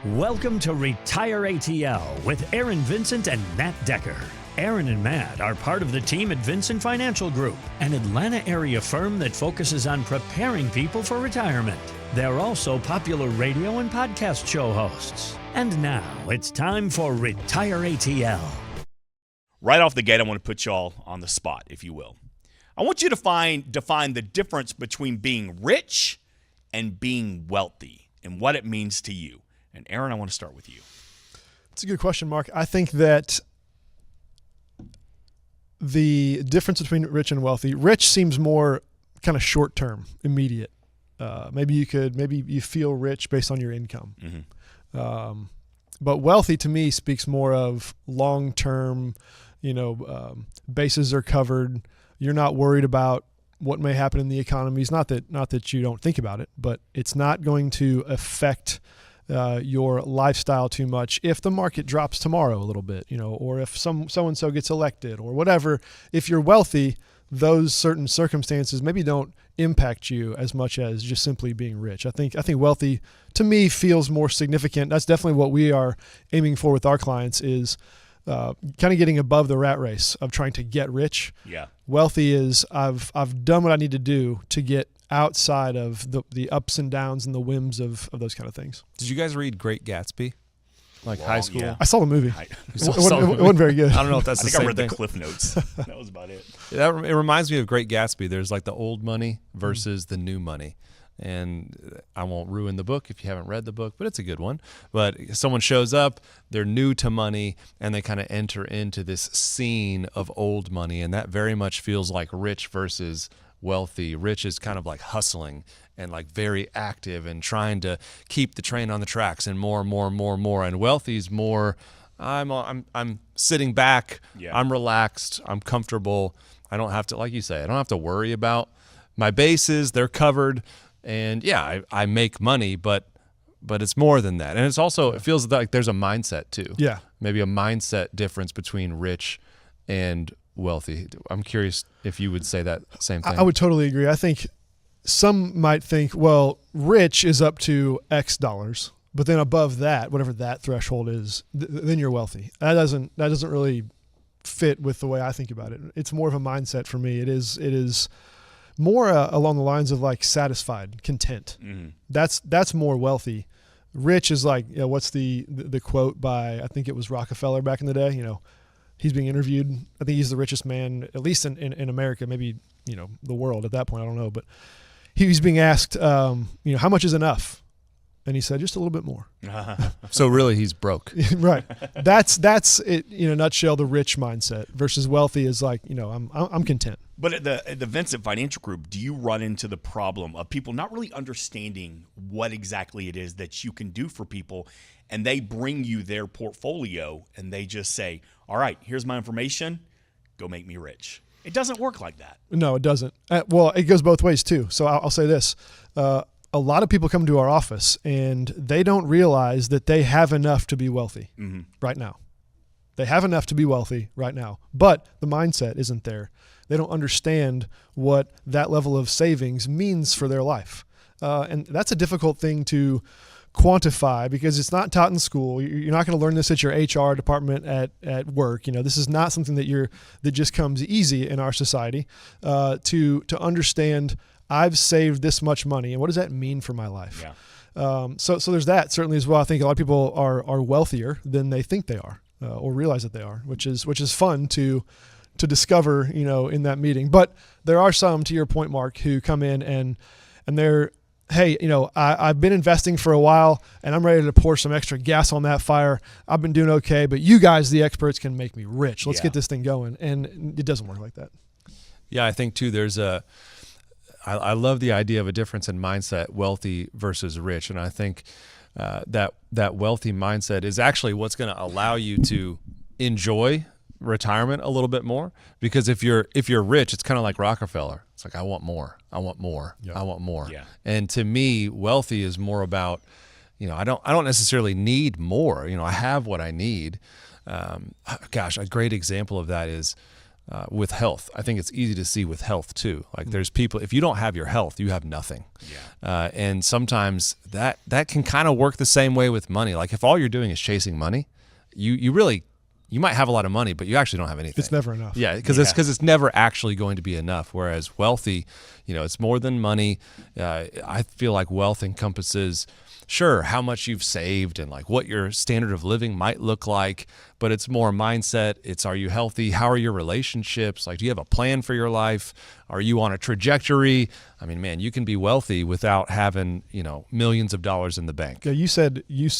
Welcome to Retire ATL with Aaron Vincent and Matt Decker. Aaron and Matt are part of the team at Vincent Financial Group, an Atlanta area firm that focuses on preparing people for retirement. They're also popular radio and podcast show hosts. And now it's time for Retire ATL. Right off the gate, I want to put y'all on the spot, if you will. I want you to define the difference between being rich and being wealthy and what it means to you. And Aaron, I want to start with you. It's a good question, Mark. I think that the difference between rich and wealthy, rich seems more kind of short-term, immediate. Maybe you feel rich based on your income. Mm-hmm. But wealthy to me speaks more of long-term, bases are covered. You're not worried about what may happen in the economy. It's not that you don't think about it, but it's not going to affect your lifestyle too much if the market drops tomorrow a little bit, or if so-and-so gets elected or whatever. If you're wealthy, those certain circumstances maybe don't impact you as much as just simply being rich. I think wealthy to me feels more significant. That's definitely what we are aiming for with our clients is kind of getting above the rat race of trying to get rich. Yeah. Wealthy is I've done what I need to do to get outside of the ups and downs and the whims of those kind of things. Did you guys read Great Gatsby? High school? Yeah. I saw the movie. It wasn't very good. I don't know if that's I the think same I read thing. the Cliff Notes. That was about it. It reminds me of Great Gatsby. There's like the old money versus the new money. And I won't ruin the book if you haven't read the book, but it's a good one. But someone shows up, they're new to money, and they kind of enter into this scene of old money. And that very much feels like rich versus wealthy. Rich is kind of like hustling and like very active and trying to keep the train on the tracks and more. And wealthy is more, I'm sitting back, Yeah. I'm relaxed, I'm comfortable. I don't have to, like you say, I don't have to worry about my bases. They're covered. And yeah, I make money, but it's more than that. And it's also, it feels like there's a mindset too. Yeah. Maybe a mindset difference between rich and wealthy. I'm curious if you would say that same thing. I would totally agree. I think some might think, well, rich is up to X dollars, but then above that, whatever that threshold is, then you're wealthy. That doesn't really fit with the way I think about it. It's more of a mindset for me. It is more along the lines of like satisfied, content. Mm-hmm. That's more wealthy. Rich is like, what's the quote by, I think it was Rockefeller back in the day, he's being interviewed. I think he's the richest man, at least in America, maybe, the world at that point. I don't know. But he's being asked, how much is enough? And he said, just a little bit more. So really he's broke. Right. That's it, in a nutshell, the rich mindset versus wealthy is like, I'm content. But at the Vincent Financial Group, do you run into the problem of people not really understanding what exactly it is that you can do for people, and they bring you their portfolio and they just say, all right, here's my information, go make me rich? It doesn't work like that. No, it doesn't. Well, it goes both ways too. So I'll say this. A lot of people come to our office and they don't realize that they have enough to be wealthy right now. They have enough to be wealthy right now, but the mindset isn't there. They don't understand what that level of savings means for their life. And that's a difficult thing to quantify because it's not taught in school. You're not going to learn this at your HR department at work. This is not something that just comes easy in our society to understand I've saved this much money and what does that mean for my life? Yeah. So there's that certainly as well. I think a lot of people are wealthier than they think they are or realize that they are, which is fun to discover, in that meeting. But there are some, to your point, Mark, who come in and they're, hey, I've been investing for a while and I'm ready to pour some extra gas on that fire. I've been doing okay, but you guys, the experts, can make me rich. Let's get this thing going. And it doesn't work like that. Yeah, I think too, I love the idea of a difference in mindset, wealthy versus rich. And I think that wealthy mindset is actually what's going to allow you to enjoy retirement a little bit more. Because if you're rich, it's kind of like Rockefeller. It's like, I want more. I want more. Yep. I want more. Yeah. And to me, wealthy is more about, I don't necessarily need more. I have what I need. A great example of that is with health. I think it's easy to see with health too. Like there's people, if you don't have your health, you have nothing. Yeah. And sometimes that can kind of work the same way with money. Like if all you're doing is chasing money, you might have a lot of money, but you actually don't have anything. It's never enough. Yeah, because it's never actually going to be enough. Whereas wealthy, it's more than money. I feel like wealth encompasses, sure, how much you've saved and like what your standard of living might look like, but it's more mindset. It's, are you healthy? How are your relationships? Like, do you have a plan for your life? Are you on a trajectory? I mean, man, you can be wealthy without having, millions of dollars in the bank. Yeah, you said